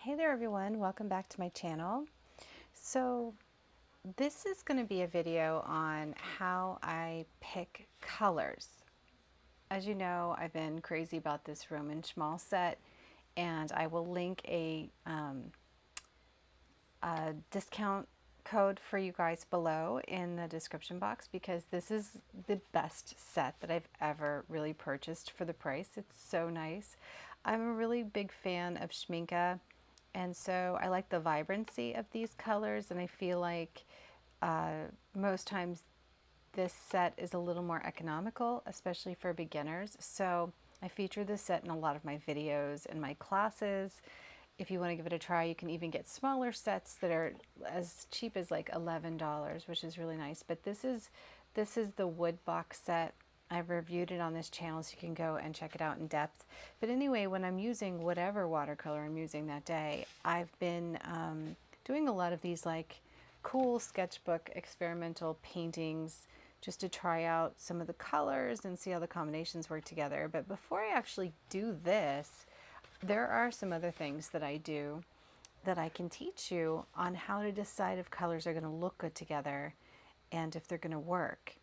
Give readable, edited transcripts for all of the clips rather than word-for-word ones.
Hey there everyone, welcome back to my channel. So this is going to be a video on how I pick colors. As you know, I've been crazy about this Roman Szmal set, and I will link a discount code for you guys below in the description box because this is the best set that I've ever really purchased for the price. It's so nice. I'm a really big fan of Schminke, and so I like the vibrancy of these colors, and I feel like most times this set is a little more economical, especially for beginners. So I feature this set in a lot of my videos and my classes. If you want to give it a try, you can even get smaller sets that are as cheap as like $11, which is really nice. But this is the wood box set. I've reviewed it on this channel, so you can go and check it out in depth. But anyway, when I'm using whatever watercolor I'm using that day, I've been doing a lot of these like cool sketchbook experimental paintings just to try out some of the colors and see how the combinations work together. But before I actually do this, there are some other things that I do that I can teach you on how to decide if colors are going to look good together and if they're going to work.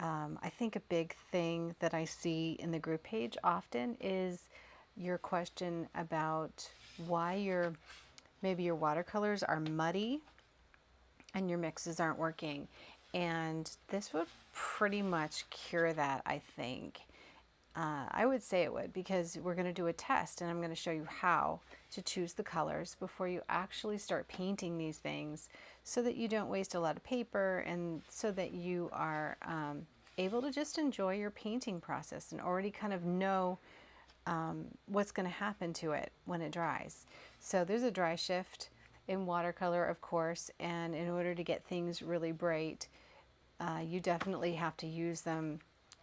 I think a big thing that I see in the group page often is your question about why maybe your watercolors are muddy and your mixes aren't working. And this would pretty much cure that, I think. I would say it would, because we're going to do a test and I'm going to show you how to choose the colors before you actually start painting these things, so that you don't waste a lot of paper and so that you are able to just enjoy your painting process and already kind of know what's going to happen to it when it dries. So there's a dry shift in watercolor, of course, and in order to get things really bright, you definitely have to use them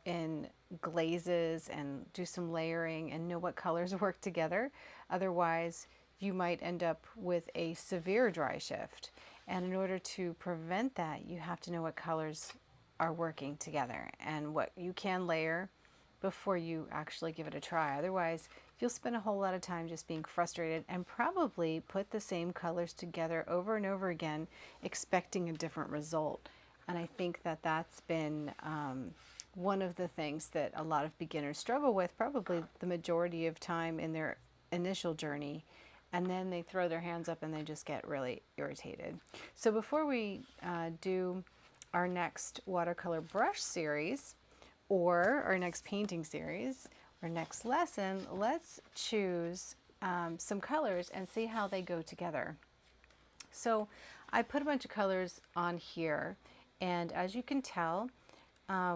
in glazes and do some layering and know what colors work together. Otherwise, you might end up with a severe dry shift. And in order to prevent that, you have to know what colors are working together and what you can layer before you actually give it a try. Otherwise, you'll spend a whole lot of time just being frustrated and probably put the same colors together over and over again, expecting a different result. And I think that that's been one of the things that a lot of beginners struggle with, probably the majority of time in their initial journey. And then they throw their hands up and they just get really irritated. So before we do our next watercolor brush series, or our next painting series, or next lesson, let's choose some colors and see how they go together. So I put a bunch of colors on here, and as you can tell,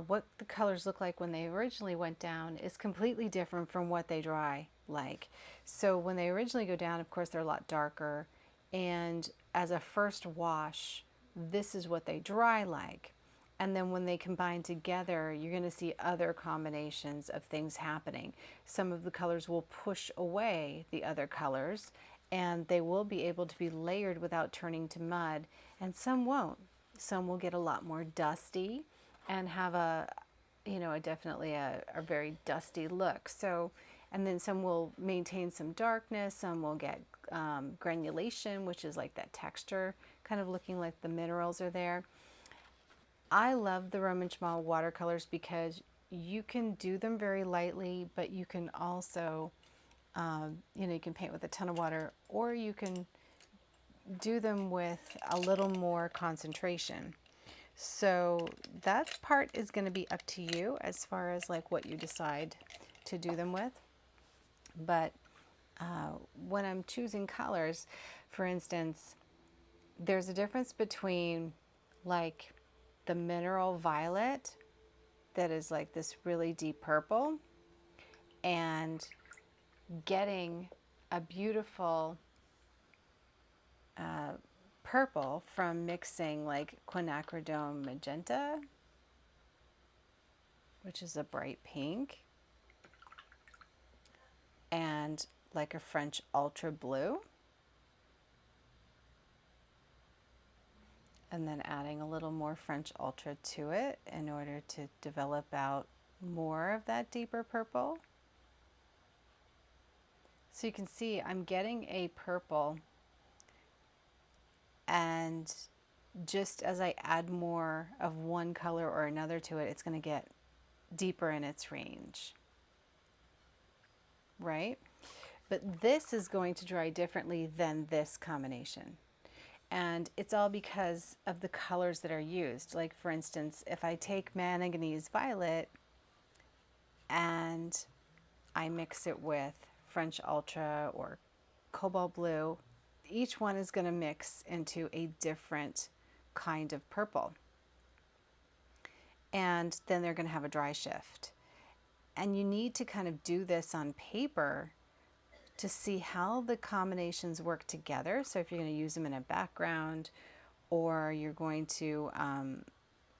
what the colors look like when they originally went down is completely different from what they dry like. So when they originally go down, of course, they're a lot darker, and as a first wash, this is what they dry like. And then when they combine together, you're going to see other combinations of things happening. Some of the colors will push away the other colors, and they will be able to be layered without turning to mud, and some won't. Some will get a lot more dusty and have definitely a very dusty look. So, and then some will maintain some darkness, some will get granulation, which is like that texture, kind of looking like the minerals are there. I love the Roman Szmal watercolors because you can do them very lightly, but you can also, you can paint with a ton of water, or you can do them with a little more concentration. So that part is going to be up to you as far as like what you decide to do them with. But when I'm choosing colors, for instance, there's a difference between like the mineral violet that is like this really deep purple, and getting a beautiful purple from mixing like quinacridone magenta, which is a bright pink, and like a French ultra blue, and then adding a little more French ultra to it in order to develop out more of that deeper purple. So you can see I'm getting a purple, and just as I add more of one color or another to it, it's going to get deeper in its range, right? But this is going to dry differently than this combination. And it's all because of the colors that are used. Like for instance, if I take manganese violet and I mix it with French Ultra or cobalt blue, each one is going to mix into a different kind of purple. And then they're going to have a dry shift. And you need to kind of do this on paper to see how the combinations work together. So if you're going to use them in a background, or you're going to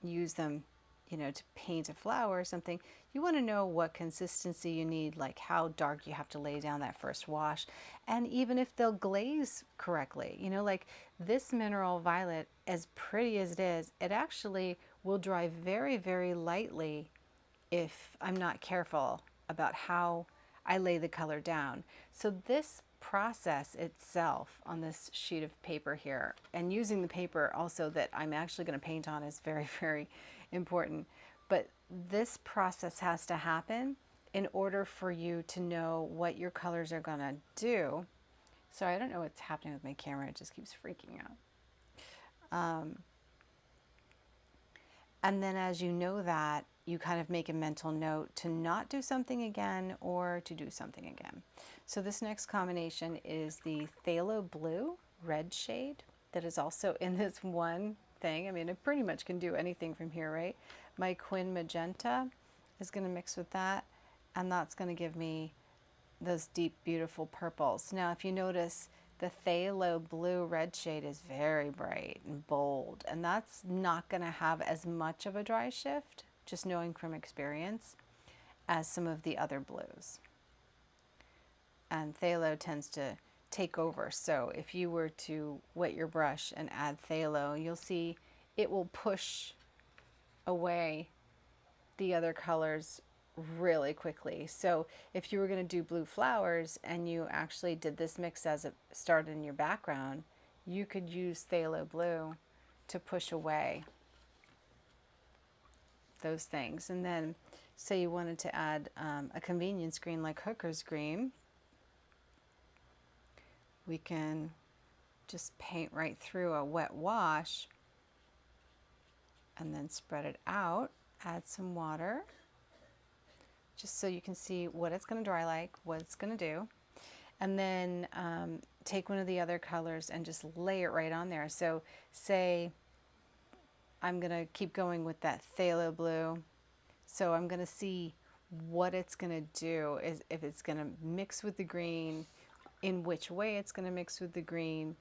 use them, you know, to paint a flower or something, you want to know what consistency you need, like how dark you have to lay down that first wash, and even if they'll glaze correctly. You know, like this mineral violet, as pretty as it is, it actually will dry very, very lightly if I'm not careful about how I lay the color down. So this process itself on this sheet of paper here, and using the paper also that I'm actually going to paint on, is very, very important. But this process has to happen in order for you to know what your colors are going to do. Sorry, I don't know what's happening with my camera. It just keeps freaking out. And then as you know that, you kind of make a mental note to not do something again or to do something again. So this next combination is the phthalo blue red shade that is also in this one thing. I mean, it pretty much can do anything from here, right? My quin magenta is going to mix with that, and that's going to give me those deep, beautiful purples. Now, if you notice, the phthalo blue red shade is very bright and bold, and that's not going to have as much of a dry shift, just knowing from experience, as some of the other blues. And phthalo tends to take over. So if you were to wet your brush and add phthalo, you'll see it will push away the other colors really quickly. So if you were going to do blue flowers and you actually did this mix as it started in your background, you could use phthalo blue to push away those things. And then say you wanted to add a convenience green like Hooker's green, we can just paint right through a wet wash and then spread it out, add some water, just so you can see what it's going to dry like, what it's going to do. And then take one of the other colors and just lay it right on there. So say I'm going to keep going with that phthalo blue. So I'm going to see what it's going to do, is if it's going to mix with the green, in which way it's going to mix with the green,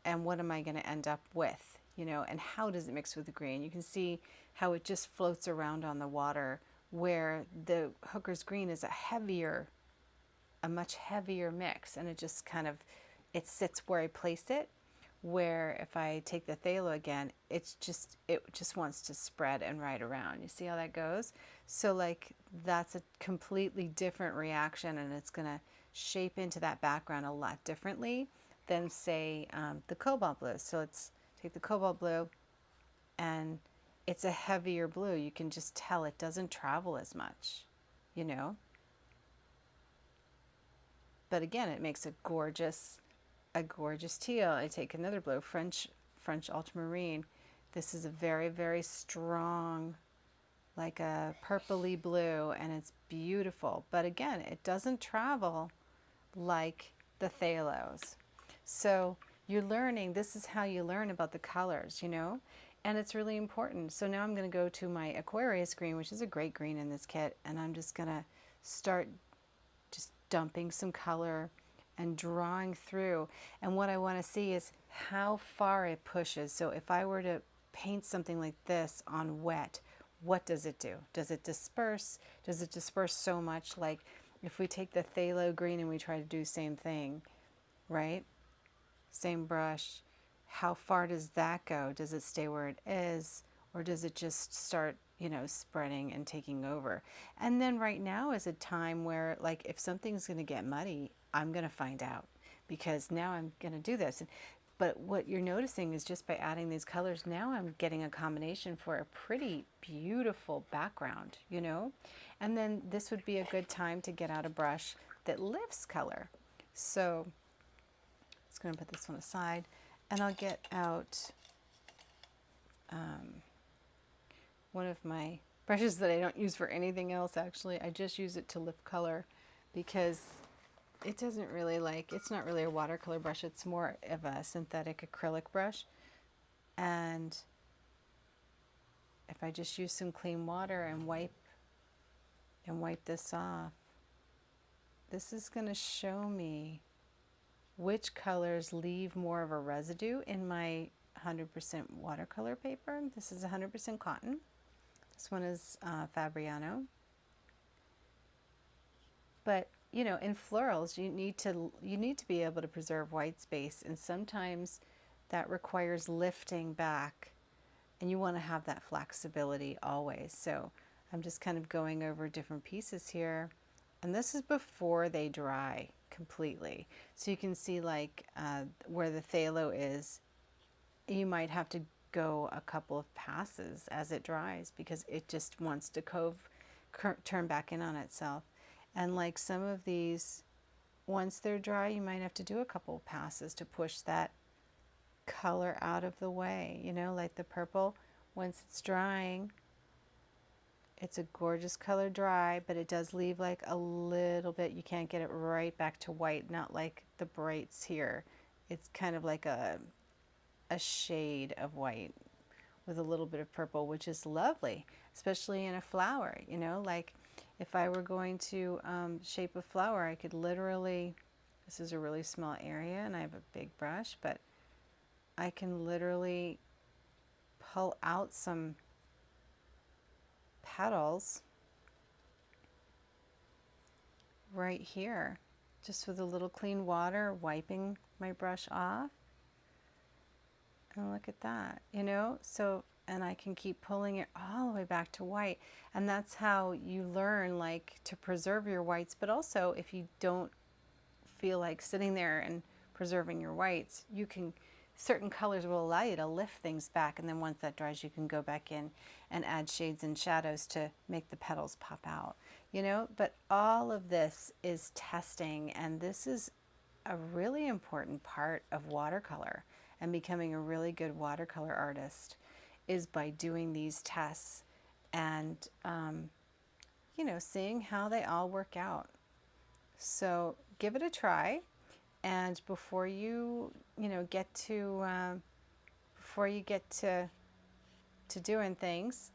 and what am I going to end up with, you know, and how does it mix with the green. You can see how it just floats around on the water, where the Hooker's green is a much heavier mix, and it just kind of, it sits where I place it, where if I take the phthalo again, it just wants to spread and ride around. You see how that goes? So like that's a completely different reaction, and it's going to shape into that background a lot differently than say the cobalt blue. So let's take the cobalt blue, and it's a heavier blue. You can just tell it doesn't travel as much, you know? But again, it makes a gorgeous teal. I take another blue, French ultramarine. This is a very, very strong, like a purpley blue, and it's beautiful. But again, it doesn't travel like the phthalos. So you're learning, this is how you learn about the colors, you know? And it's really important. So now I'm going to go to my AQUARIUS green, which is a great green in this kit, and I'm just going to start just dumping some color and drawing through. And what I want to see is how far it pushes. So if I were to paint something like this on wet, what does it do? Does it disperse? Does it disperse so much? Like if we take the phthalo green and we try to do the same thing, right? Same brush, how far does that go? Does it stay where it is, or does it just start, you know, spreading and taking over? And then right now is a time where, like, if something's going to get muddy, I'm going to find out because now I'm going to do this. But what you're noticing is just by adding these colors, now I'm getting a combination for a pretty beautiful background, you know? And then this would be a good time to get out a brush that lifts color. So just going to put this one aside, and I'll get out one of my brushes that I don't use for anything else. Actually, I just use it to lift color because it doesn't really it's not really a watercolor brush. It's more of a synthetic acrylic brush. And if I just use some clean water and wipe this off, this is going to show me which colors leave more of a residue in my 100% watercolor paper. This is 100% cotton. This one is Fabriano. But you know, in florals, you need to be able to preserve white space, and sometimes that requires lifting back, and you want to have that flexibility always. So I'm just kind of going over different pieces here, and this is before they dry completely. So you can see like where the phthalo is, you might have to go a couple of passes as it dries because it just wants to turn back in on itself. And like some of these, once they're dry, you might have to do a couple of passes to push that color out of the way. You know, like the purple, once it's drying, it's a gorgeous color dry, but it does leave like a little bit. You can't get it right back to white, not like the brights here. It's kind of like a shade of white with a little bit of purple, which is lovely, especially in a flower. You know, like if I were going to shape a flower, I could literally, this is a really small area and I have a big brush, but I can literally pull out some petals right here, just with a little clean water, wiping my brush off. And look at that, you know, so, and I can keep pulling it all the way back to white. And that's how you learn like to preserve your whites. But also if you don't feel like sitting there and preserving your whites, you can, certain colors will allow you to lift things back. And then once that dries, you can go back in and add shades and shadows to make the petals pop out, you know. But all of this is testing, and this is a really important part of watercolor. And becoming a really good watercolor artist is by doing these tests and, you know, seeing how they all work out. So give it a try. And before you get to doing things,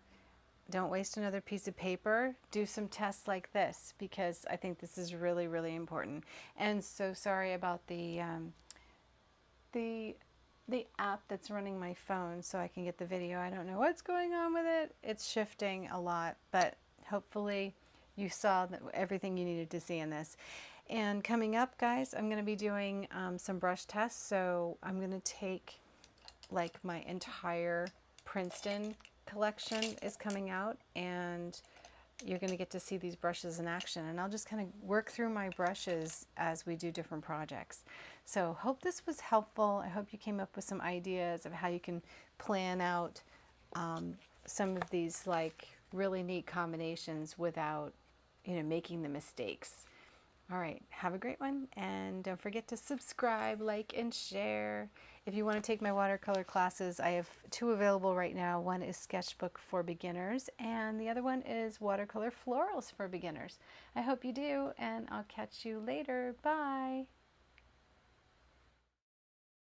don't waste another piece of paper. Do some tests like this, because I think this is really, really important. And so sorry about the app that's running my phone so I can get the video. I don't know what's going on with it. It's shifting a lot, but hopefully you saw everything you needed to see in this. And coming up, guys, I'm going to be doing some brush tests. So I'm going to take like my entire Princeton collection is coming out, and you're going to get to see these brushes in action, and I'll just kind of work through my brushes as we do different projects. So hope this was helpful. I hope you came up with some ideas of how you can plan out some of these like really neat combinations without, you know, making the mistakes. All right, have a great one, and don't forget to subscribe, like, and share. If you want to take my watercolor classes, I have 2 available right now. One is Sketchbook for beginners, and the other one is Watercolor Florals for beginners. I hope you do, and I'll catch you later. Bye.